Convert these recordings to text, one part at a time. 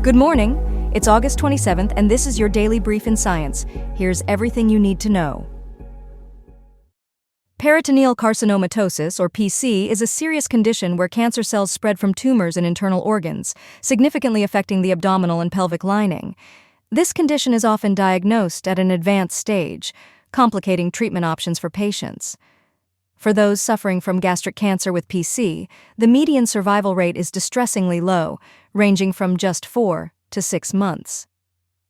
Good morning. It's August 27th, and this is your Daily Brief in Science. Here's everything you need to know. Peritoneal carcinomatosis, or PC, is a serious condition where cancer cells spread from tumors in internal organs, significantly affecting the abdominal and pelvic lining. This condition is often diagnosed at an advanced stage, complicating treatment options for patients. For those suffering from gastric cancer with PC, the median survival rate is distressingly low, ranging from just 4 to 6 months.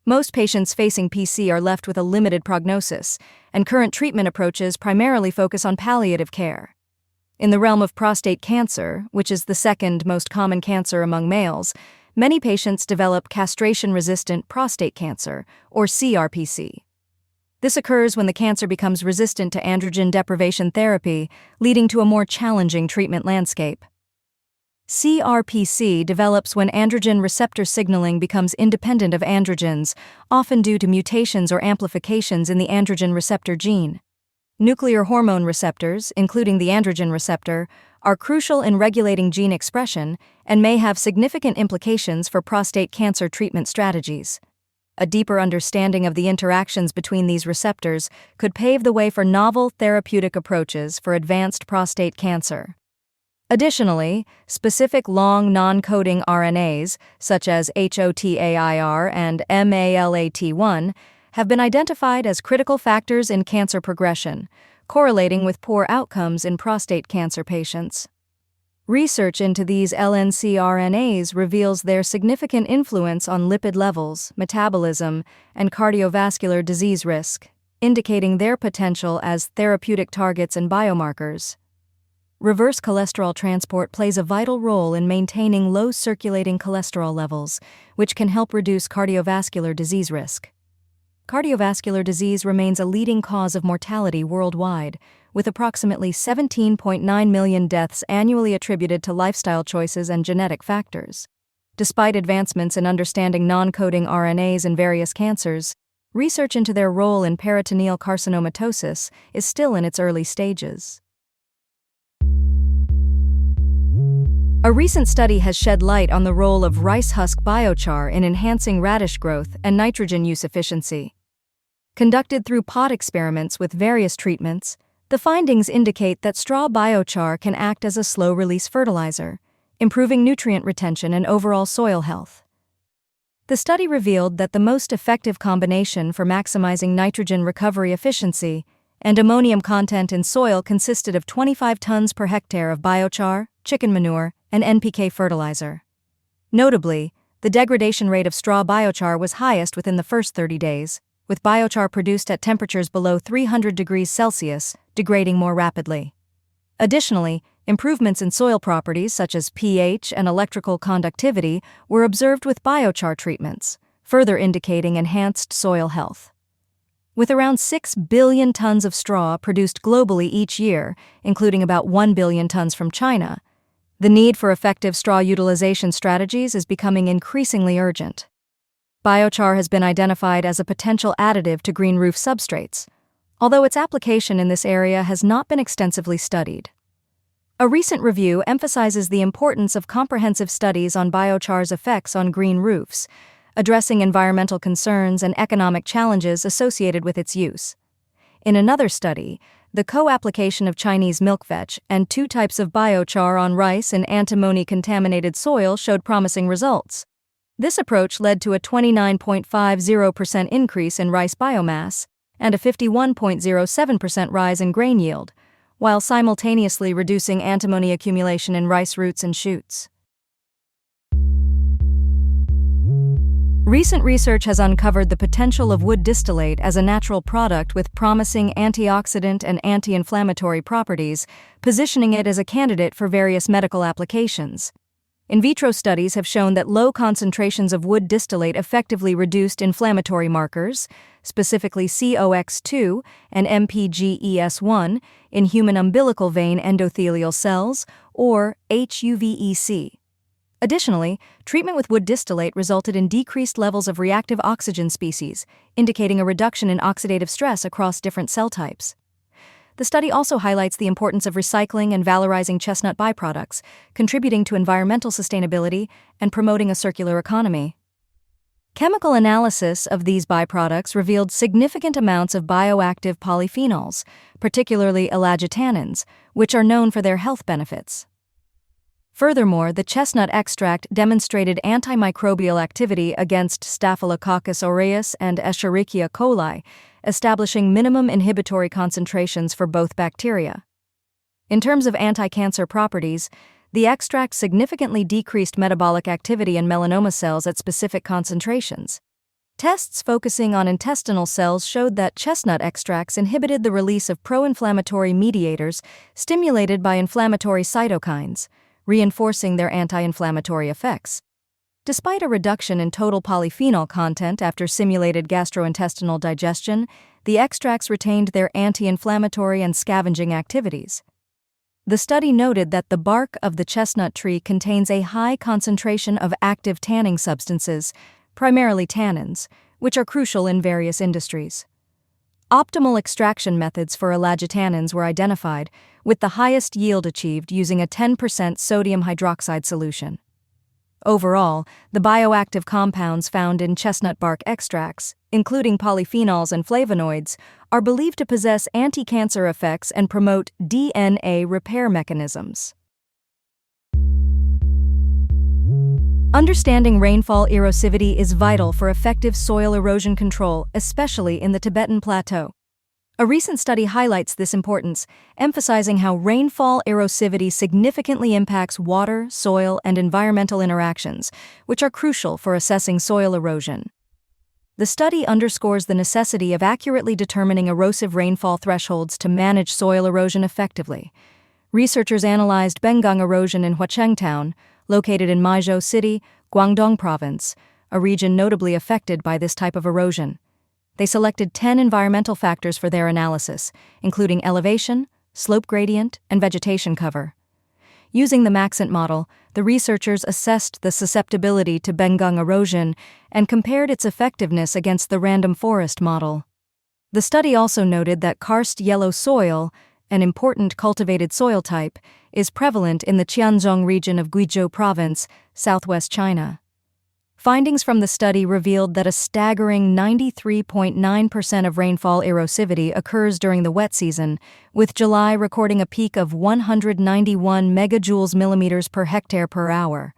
Most patients facing PC are left with a limited prognosis, and current treatment approaches primarily focus on palliative care. In the realm of prostate cancer, which is the second most common cancer among males, many patients develop castration-resistant prostate cancer, or CRPC. This occurs when the cancer becomes resistant to androgen deprivation therapy, leading to a more challenging treatment landscape. CRPC develops when androgen receptor signaling becomes independent of androgens, often due to mutations or amplifications in the androgen receptor gene. Nuclear hormone receptors, including the androgen receptor, are crucial in regulating gene expression and may have significant implications for prostate cancer treatment strategies. A deeper understanding of the interactions between these receptors could pave the way for novel therapeutic approaches for advanced prostate cancer. Additionally, specific long non-coding RNAs, such as HOTAIR and MALAT1, have been identified as critical factors in cancer progression, correlating with poor outcomes in prostate cancer patients. Research into these LNCRNAs reveals their significant influence on lipid levels, metabolism, and cardiovascular disease risk, indicating their potential as therapeutic targets and biomarkers. Reverse cholesterol transport plays a vital role in maintaining low circulating cholesterol levels, which can help reduce cardiovascular disease risk. Cardiovascular disease remains a leading cause of mortality worldwide, with approximately 17.9 million deaths annually attributed to lifestyle choices and genetic factors. Despite advancements in understanding non-coding RNAs in various cancers, research into their role in peritoneal carcinomatosis is still in its early stages. A recent study has shed light on the role of rice husk biochar in enhancing radish growth and nitrogen use efficiency. Conducted through pod experiments with various treatments, the findings indicate that straw biochar can act as a slow-release fertilizer, improving nutrient retention and overall soil health. The study revealed that the most effective combination for maximizing nitrogen recovery efficiency and ammonium content in soil consisted of 25 tons per hectare of biochar, chicken manure, and NPK fertilizer. Notably, the degradation rate of straw biochar was highest within the first 30 days, with biochar produced at temperatures below 300 degrees Celsius degrading more rapidly. Additionally, improvements in soil properties such as pH and electrical conductivity were observed with biochar treatments, further indicating enhanced soil health. With around 6 billion tons of straw produced globally each year, including about 1 billion tons from China, the need for effective straw utilization strategies is becoming increasingly urgent. Biochar has been identified as a potential additive to green roof substrates, although its application in this area has not been extensively studied. A recent review emphasizes the importance of comprehensive studies on biochar's effects on green roofs, addressing environmental concerns and economic challenges associated with its use. In another study, the co-application of Chinese milk vetch and 2 types of biochar on rice in antimony-contaminated soil showed promising results. This approach led to a 29.50% increase in rice biomass and a 51.07% rise in grain yield, while simultaneously reducing antimony accumulation in rice roots and shoots. Recent research has uncovered the potential of wood distillate as a natural product with promising antioxidant and anti-inflammatory properties, positioning it as a candidate for various medical applications. In vitro studies have shown that low concentrations of wood distillate effectively reduced inflammatory markers, specifically COX2 and MPGES1, in human umbilical vein endothelial cells, or HUVEC. Additionally, treatment with wood distillate resulted in decreased levels of reactive oxygen species, indicating a reduction in oxidative stress across different cell types. The study also highlights the importance of recycling and valorizing chestnut byproducts, contributing to environmental sustainability and promoting a circular economy. Chemical analysis of these byproducts revealed significant amounts of bioactive polyphenols, particularly elagitannins, which are known for their health benefits. Furthermore, the chestnut extract demonstrated antimicrobial activity against Staphylococcus aureus and Escherichia coli, establishing minimum inhibitory concentrations for both bacteria. In terms of anti-cancer properties, the extract significantly decreased metabolic activity in melanoma cells at specific concentrations. Tests focusing on intestinal cells showed that chestnut extracts inhibited the release of pro-inflammatory mediators stimulated by inflammatory cytokines, reinforcing their anti-inflammatory effects. Despite a reduction in total polyphenol content after simulated gastrointestinal digestion, the extracts retained their anti-inflammatory and scavenging activities. The study noted that the bark of the chestnut tree contains a high concentration of active tanning substances, primarily tannins, which are crucial in various industries. Optimal extraction methods for elagitannins were identified, with the highest yield achieved using a 10% sodium hydroxide solution. Overall, the bioactive compounds found in chestnut bark extracts, including polyphenols and flavonoids, are believed to possess anti-cancer effects and promote DNA repair mechanisms. Understanding rainfall erosivity is vital for effective soil erosion control, especially in the Tibetan Plateau. A recent study highlights this importance, emphasizing how rainfall erosivity significantly impacts water, soil, and environmental interactions, which are crucial for assessing soil erosion. The study underscores the necessity of accurately determining erosive rainfall thresholds to manage soil erosion effectively. Researchers analyzed Bengang erosion in Huacheng Town, located in Maizhou City, Guangdong Province, a region notably affected by this type of erosion. They selected 10 environmental factors for their analysis, including elevation, slope gradient, and vegetation cover. Using the Maxent model, the researchers assessed the susceptibility to Bengang erosion and compared its effectiveness against the random forest model. The study also noted that karst yellow soil, an important cultivated soil type, is prevalent in the Qianzhong region of Guizhou Province, southwest China. Findings from the study revealed that a staggering 93.9% of rainfall erosivity occurs during the wet season, with July recording a peak of 191 megajoules millimeters per hectare per hour.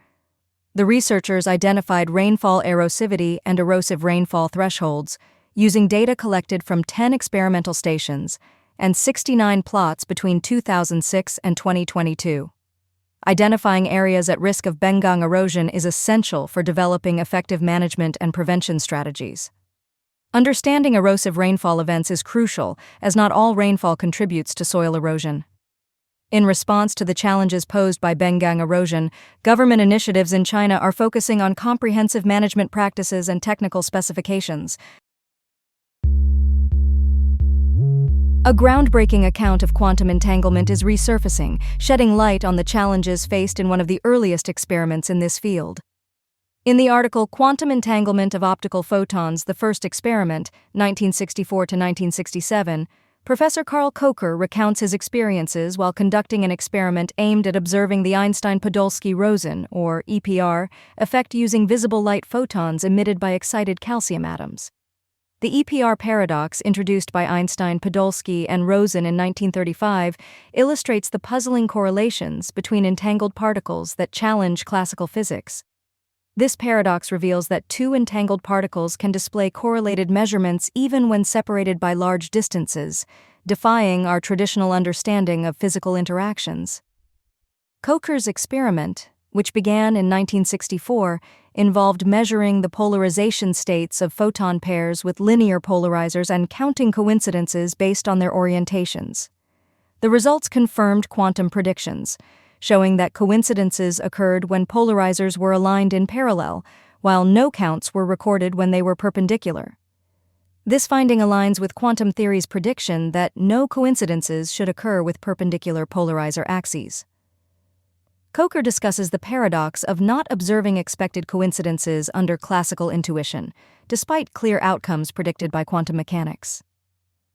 The researchers identified rainfall erosivity and erosive rainfall thresholds using data collected from 10 experimental stations and 69 plots between 2006 and 2022. Identifying areas at risk of Bengang erosion is essential for developing effective management and prevention strategies. Understanding erosive rainfall events is crucial, as not all rainfall contributes to soil erosion. In response to the challenges posed by Bengang erosion, government initiatives in China are focusing on comprehensive management practices and technical specifications. A groundbreaking account of quantum entanglement is resurfacing, shedding light on the challenges faced in one of the earliest experiments in this field. In the article Quantum Entanglement of Optical Photons, the First Experiment, 1964 to 1967, Professor Carl Kocher recounts his experiences while conducting an experiment aimed at observing the Einstein-Podolsky-Rosen, or EPR, effect using visible light photons emitted by excited calcium atoms. The EPR paradox, introduced by Einstein, Podolsky, and Rosen in 1935, illustrates the puzzling correlations between entangled particles that challenge classical physics. This paradox reveals that two entangled particles can display correlated measurements even when separated by large distances, defying our traditional understanding of physical interactions. Kocher's experiment, which began in 1964, involved measuring the polarization states of photon pairs with linear polarizers and counting coincidences based on their orientations. The results confirmed quantum predictions, showing that coincidences occurred when polarizers were aligned in parallel, while no counts were recorded when they were perpendicular. This finding aligns with quantum theory's prediction that no coincidences should occur with perpendicular polarizer axes. Kocher discusses the paradox of not observing expected coincidences under classical intuition, despite clear outcomes predicted by quantum mechanics.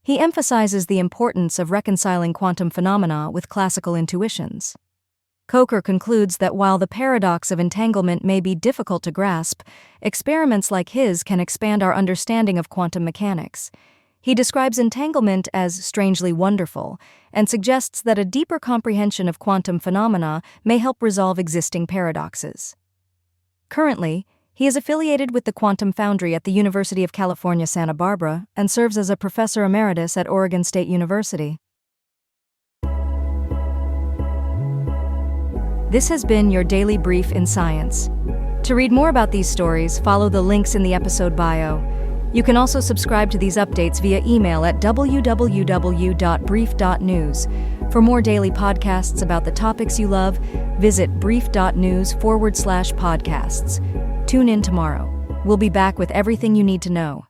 He emphasizes the importance of reconciling quantum phenomena with classical intuitions. Kocher concludes that while the paradox of entanglement may be difficult to grasp, experiments like his can expand our understanding of quantum mechanics. He describes entanglement as strangely wonderful and suggests that a deeper comprehension of quantum phenomena may help resolve existing paradoxes. Currently, he is affiliated with the Quantum Foundry at the University of California, Santa Barbara, and serves as a professor emeritus at Oregon State University. This has been your daily brief in science. To read more about these stories, follow the links in the episode bio. You can also subscribe to these updates via email at www.brief.news. For more daily podcasts about the topics you love, visit brief.news/podcasts. Tune in tomorrow. We'll be back with everything you need to know.